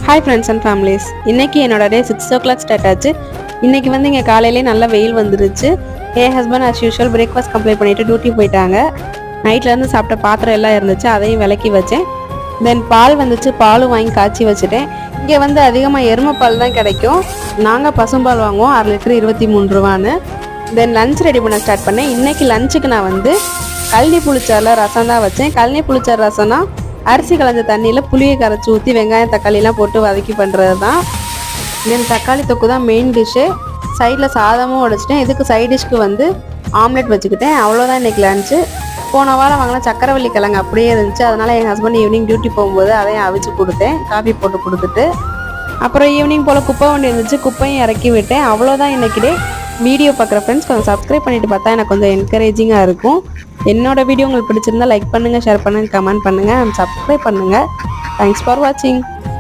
Hi friends and families. இன்றைக்கி என்னோட டே 6 o'clock start ஆச்சு. இன்றைக்கி வந்து இங்கே காலையிலே நல்லா வெயில் வந்துருச்சு. என் husband as usual breakfast complete பண்ணிவிட்டு டியூட்டி போயிட்டாங்க. நைட்லேருந்து சாப்பிட்ட பாத்திரம் எல்லாம் இருந்துச்சு, அதையும் விளக்கி வச்சேன். தென் பால் வந்துச்சு, பாலும் வாங்கி காய்ச்சி வச்சுட்டேன். இங்கே வந்து அதிகமாக எருமைப்பால் தான் கிடைக்கும். நாங்கள் பசும்பால் வாங்குவோம், 1/2 லிட்டர் 23 ரூபான்னு. தென் லஞ்ச் ரெடி பண்ண ஸ்டார்ட் பண்ணேன். இன்றைக்கி லஞ்சுக்கு நான் வந்து கழனி புளிச்சாரில் ரசம் தான் வச்சேன். கழனி புளிச்சார் ரசம்னா அரிசி கலந்த தண்ணியில் புளியை கரைச்சி ஊற்றி வெங்காயம் தக்காளிலாம் போட்டு வதக்கி பண்ணுறது தான். தென் தக்காளி தொக்கு தான் மெயின் டிஷ்ஷு. சைடில் சாதமும் உடைச்சிட்டேன். இதுக்கு சைட் டிஷ்க்கு வந்து ஆம்லெட் வச்சுக்கிட்டேன். அவ்வளோதான் இன்றைக்கி லஞ்சு. போன வாரம் வாங்கினா சக்கரவள்ளி கிழங்கு அப்படியே இருந்துச்சு. அதனால் என் ஹஸ்பண்ட் ஈவினிங் டியூட்டி போகும்போது அதையும் அவிச்சு கொடுத்தேன், காஃபி போட்டு கொடுத்துட்டு. அப்புறம் ஈவினிங் போல் குப்பை வண்டி இருந்துச்சு, குப்பையும் இறக்கி விட்டேன். அவ்வளோதான் இன்றைக்கி டே. வீடியோ பார்க்குற ஃப்ரெண்ட்ஸ் கொஞ்சம் சப்ஸ்கிரைப் பண்ணிவிட்டு பார்த்தா எனக்கு கொஞ்சம் என்கரேஜிங்காக இருக்கும். என்னோட வீடியோ உங்களுக்கு பிடிச்சிருந்தா லைக் பண்ணுங்கள், ஷேர் பண்ணுங்கள், கமெண்ட் பண்ணுங்கள் அண்ட் சப்ஸ்கிரைப் பண்ணுங்கள். தேங்க்ஸ் ஃபார் வாட்சிங்.